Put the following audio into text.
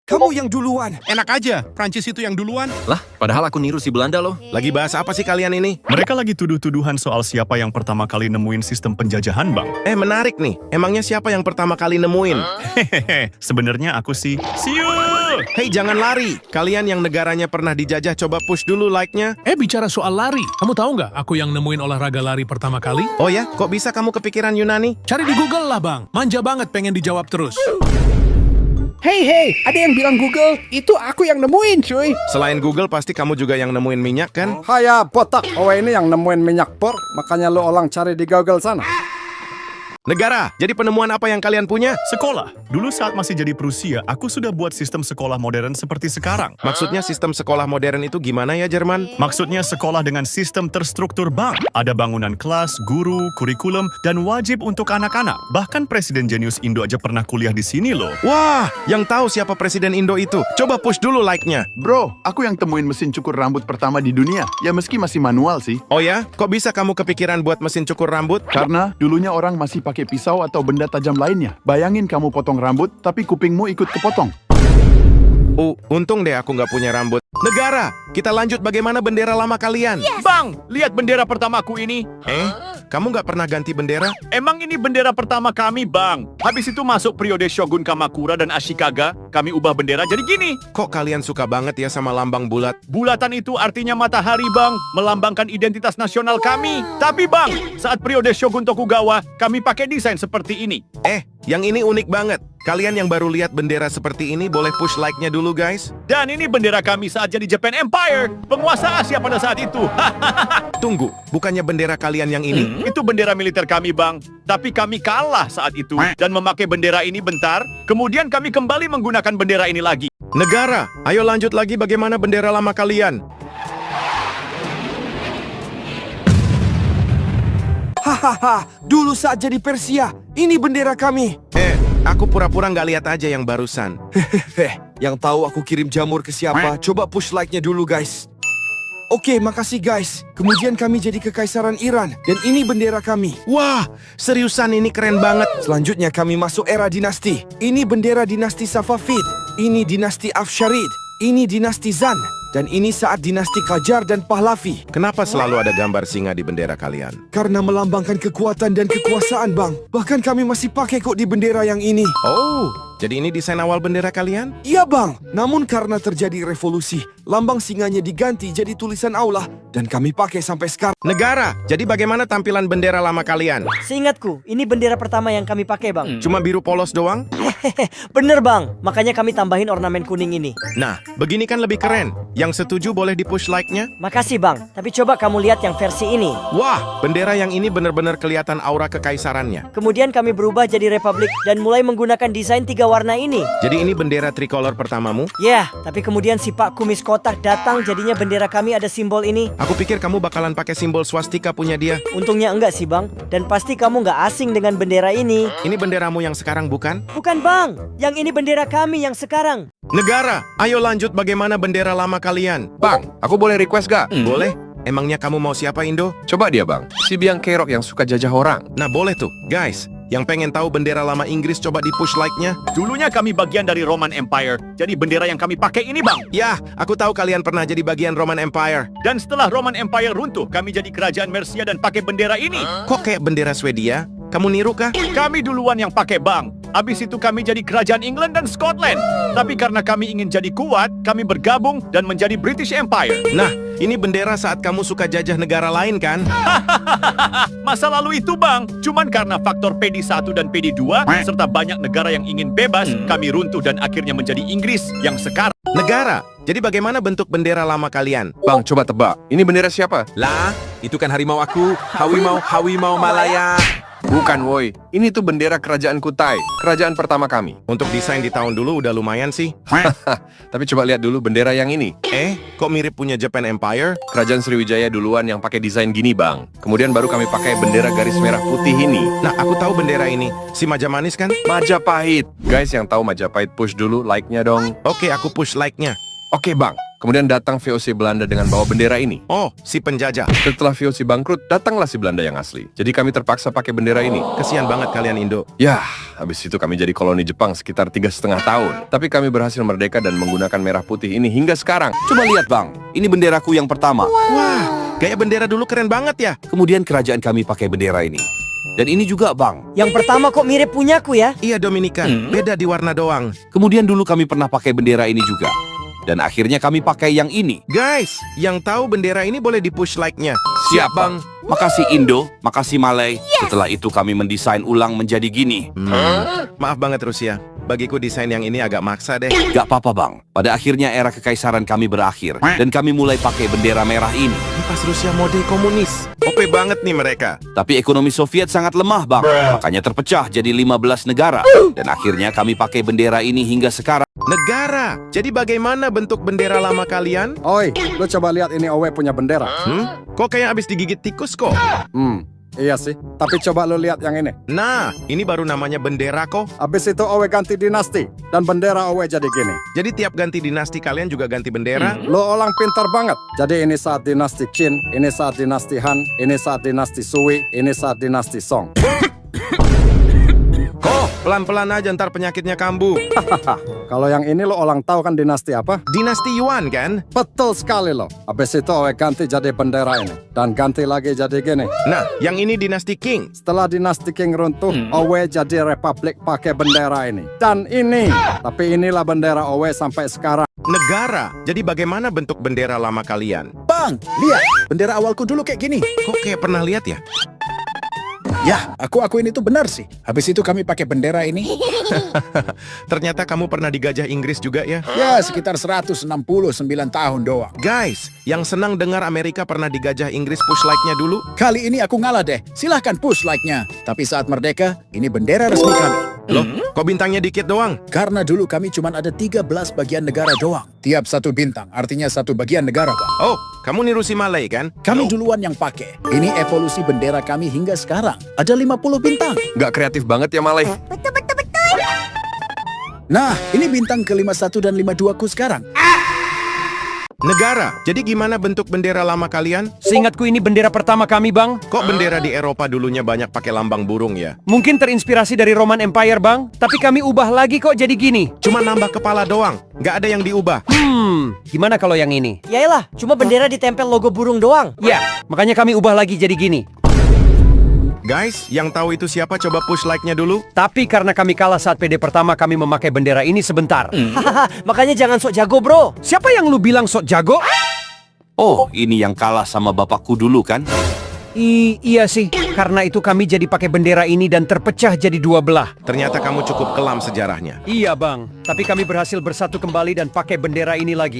Kamu yang duluan. Enak aja, Prancis itu yang duluan. Lah, padahal aku niru si Belanda loh. Lagi bahas apa sih kalian ini? Mereka lagi tuduh-tuduhan soal siapa yang pertama kali nemuin sistem penjajahan, Bang. Menarik nih. Emangnya siapa yang pertama kali nemuin? Hehehe, sebenarnya aku sih. Siu! Hei, jangan lari. Kalian yang negaranya pernah dijajah, coba push dulu like-nya. Bicara soal lari, kamu tahu nggak aku yang nemuin olahraga lari pertama kali? Oh ya, kok bisa kamu kepikiran Yunani? Cari di Google lah bang, manja banget pengen dijawab terus. Hey, ada yang bilang Google, itu aku yang nemuin cuy. Selain Google, pasti kamu juga yang nemuin minyak kan? Haya botak, ini yang nemuin minyak por, makanya lo orang cari di Google sana. Negara, jadi penemuan apa yang kalian punya? Sekolah. Dulu saat masih jadi Prusia, aku sudah buat sistem sekolah modern seperti sekarang. Maksudnya sistem sekolah modern itu gimana ya, Jerman? Maksudnya sekolah dengan sistem terstruktur, Bang. Ada bangunan kelas, guru, kurikulum, dan wajib untuk anak-anak. Bahkan Presiden jenius Indo aja pernah kuliah di sini loh. Wah, yang tahu siapa Presiden Indo itu? Coba push dulu like-nya. Bro, aku yang temuin mesin cukur rambut pertama di dunia. Ya meski masih manual sih. Oh ya? Kok bisa kamu kepikiran buat mesin cukur rambut? Karena dulunya orang masih pakai pisau atau benda tajam lainnya. Bayangin kamu potong rambut, tapi kupingmu ikut kepotong. Untung deh aku nggak punya rambut. Negara, kita lanjut bagaimana bendera lama kalian? Bang, lihat bendera pertamaku ini. Kamu nggak pernah ganti bendera? Emang ini bendera pertama kami, Bang. Habis itu masuk periode Shogun Kamakura dan Ashikaga, kami ubah bendera jadi gini. Kok kalian suka banget ya sama lambang bulat? Bulatan itu artinya matahari, Bang, melambangkan identitas nasional kami. Tapi, Bang, saat periode Shogun Tokugawa, kami pakai desain seperti ini. Yang ini unik banget. Kalian yang baru lihat bendera seperti ini boleh push like-nya dulu guys. Dan ini bendera kami saat jadi Japan Empire, penguasa Asia pada saat itu. Tunggu, bukannya bendera kalian yang ini? Itu bendera militer kami, Bang. Tapi kami kalah saat itu dan memakai bendera ini bentar. Kemudian kami kembali menggunakan bendera ini lagi. Negara, ayo lanjut lagi bagaimana bendera lama kalian. Hahaha, dulu saat jadi Persia, ini bendera kami. Aku pura-pura nggak lihat aja yang barusan. Yang tahu aku kirim jamur ke siapa, coba push like-nya dulu guys. Oke, makasih guys. Kemudian kami jadi Kekaisaran Iran, dan ini bendera kami. Wah, seriusan ini keren banget. Selanjutnya kami masuk era dinasti. Ini bendera dinasti Safavid. Ini dinasti Afsharid. Ini dinasti Zan. Dan ini saat dinasti Qajar dan Pahlavi. Kenapa selalu ada gambar singa di bendera kalian? Karena melambangkan kekuatan dan kekuasaan, Bang. Bahkan kami masih pakai kok di bendera yang ini. Oh, jadi ini desain awal bendera kalian? Iya, Bang. Namun karena terjadi revolusi, lambang singanya diganti jadi tulisan Allah. Dan kami pakai sampai sekarang. Negara, jadi bagaimana tampilan bendera lama kalian? Seingatku, ini bendera pertama yang kami pakai, Bang. Cuma biru polos doang? Bener, Bang. Makanya kami tambahin ornamen kuning ini. Nah, begini kan lebih keren. Yang setuju boleh di-push like-nya? Makasih, Bang. Tapi coba kamu lihat yang versi ini. Wah, bendera yang ini benar-benar kelihatan aura kekaisarannya. Kemudian kami berubah jadi republik dan mulai menggunakan desain 3 warna ini. Jadi ini bendera tricolor pertamamu? Ya, tapi kemudian si Pak Kumis Kotak datang, jadinya bendera kami ada simbol ini. Aku pikir kamu bakalan pakai simbol swastika punya dia. Untungnya enggak sih, Bang. Dan pasti kamu nggak asing dengan bendera ini. Ini benderamu yang sekarang bukan? Bukan, Bang. Yang ini bendera kami yang sekarang. Negara, ayo lanjut bagaimana bendera lama kalian? Bang, aku boleh request gak? Boleh. Emangnya kamu mau siapa, Indo? Coba dia bang, si biang kerok yang suka jajah orang. Nah, boleh tuh. Guys, yang pengen tahu bendera lama Inggris coba di-push like-nya. Dulunya kami bagian dari Roman Empire, jadi bendera yang kami pakai ini, Bang. Yah, aku tahu kalian pernah jadi bagian Roman Empire. Dan setelah Roman Empire runtuh, kami jadi kerajaan Mercia dan pakai bendera ini. Kok kayak bendera Swedia? Kamu niru kah? Kami duluan yang pakai, Bang. Habis itu kami jadi kerajaan England dan Scotland. Tapi karena kami ingin jadi kuat, kami bergabung dan menjadi British Empire. Nah, ini bendera saat kamu suka jajah negara lain kan? Masa lalu itu, Bang. Cuman karena faktor PD1 dan PD2, serta banyak negara yang ingin bebas, kami runtuh dan akhirnya menjadi Inggris yang sekarang. Negara, jadi bagaimana bentuk bendera lama kalian? Bang, coba tebak, ini bendera siapa? Lah, itu kan harimau aku. Hawimau Malaya. Bukan woi, ini tuh bendera kerajaan Kutai, kerajaan pertama kami. Untuk desain di tahun dulu udah lumayan sih. Tapi coba lihat dulu bendera yang ini. Kok mirip punya Japan Empire? Kerajaan Sriwijaya duluan yang pakai desain gini bang. Kemudian baru kami pakai bendera garis merah putih ini. Nah, aku tahu bendera ini. Si Majapahit kan? Majapahit. Guys yang tahu Majapahit push dulu like-nya dong. Oke, aku push like-nya. Oke bang, Kemudian datang VOC Belanda dengan bawa bendera ini. Oh, si penjajah. Setelah VOC bangkrut, datanglah si Belanda yang asli. Jadi kami terpaksa pakai bendera ini. Kesian banget kalian Indo. Yah, habis itu kami jadi koloni Jepang sekitar 3,5 tahun. Tapi kami berhasil merdeka dan menggunakan merah putih ini hingga sekarang. Coba lihat bang, ini benderaku yang pertama. Wah, gaya bendera dulu keren banget ya. Kemudian kerajaan kami pakai bendera ini. Dan ini juga bang. Yang pertama kok mirip punyaku ya? Iya Dominika, beda di warna doang. Kemudian dulu kami pernah pakai bendera ini juga. Dan akhirnya kami pakai yang ini. Guys, yang tahu bendera ini boleh di-push like-nya. Siap bang. Makasih Indo, makasih Malay. Setelah itu kami mendesain ulang menjadi gini. Maaf banget Rusia, bagiku desain yang ini agak maksa deh. Gak apa-apa bang. Pada akhirnya era kekaisaran kami berakhir. Dan kami mulai pakai bendera merah ini. Ini pas Rusia mode komunis. OP banget nih mereka. Tapi ekonomi Soviet sangat lemah bang. Makanya terpecah jadi 15 negara. Dan akhirnya kami pakai bendera ini hingga sekarang. Negara. Jadi bagaimana bentuk bendera lama kalian? Oi, lu coba lihat ini Owe punya bendera. Kok kayak abis digigit tikus kok? Iya sih. Tapi coba lu lihat yang ini. Nah, ini baru namanya bendera kok. Abis itu Owe ganti dinasti. Dan bendera Owe jadi gini. Jadi tiap ganti dinasti kalian juga ganti bendera? Lu orang pintar banget. Jadi ini saat dinasti Qin, ini saat dinasti Han, ini saat dinasti Sui, ini saat dinasti Song. Kok, pelan-pelan aja ntar penyakitnya kambuh. Kalau yang ini lo orang tahu kan dinasti apa? Dinasti Yuan kan? Betul sekali lo. Habis itu Owe ganti jadi bendera ini. Dan ganti lagi jadi gini. Nah, yang ini dinasti Qing. Setelah dinasti Qing runtuh, Owe jadi republik pakai bendera ini. Dan ini. Tapi inilah bendera Owe sampai sekarang. Negara. Jadi bagaimana bentuk bendera lama kalian? Bang, lihat. Bendera awalku dulu kayak gini. Kok kayak pernah lihat ya? Ya, aku akuin itu benar sih. Habis itu kami pakai bendera ini. Ternyata kamu pernah digajah Inggris juga ya? Ya, sekitar 169 tahun doang. Guys, yang senang dengar Amerika pernah digajah Inggris, push like-nya dulu. Kali ini aku ngalah deh. Silahkan push like-nya. Tapi saat merdeka, ini bendera resmi kami. Loh, kok bintangnya dikit doang? Karena dulu kami cuma ada 13 bagian negara doang. Tiap satu bintang, artinya satu bagian negara, Bang. Oh, kamu niru si Malay kan? Kami duluan yang pakai. Ini evolusi bendera kami hingga sekarang. Ada 50 bintang. Nggak kreatif banget ya Malay. Nah, ini bintang ke-51 dan 52 ku sekarang. Negara. Jadi gimana bentuk bendera lama kalian? Seingatku ini bendera pertama kami, Bang. Kok bendera di Eropa dulunya banyak pakai lambang burung ya? Mungkin terinspirasi dari Roman Empire, Bang. Tapi kami ubah lagi kok jadi gini. Cuma nambah kepala doang. Nggak ada yang diubah. Gimana kalau yang ini? Yaelah, cuma bendera ditempel logo burung doang. Ya, makanya kami ubah lagi jadi gini. Guys, yang tahu itu siapa? Coba push like-nya dulu. Tapi karena kami kalah saat PD pertama kami memakai bendera ini sebentar. Hahaha, makanya jangan sok jago, bro. Siapa yang lu bilang sok jago? Oh, ini yang kalah sama bapakku dulu kan? Iya sih, karena itu kami jadi pakai bendera ini dan terpecah jadi dua belah. Ternyata kamu cukup kelam sejarahnya. Iya, Bang. Tapi kami berhasil bersatu kembali dan pakai bendera ini lagi.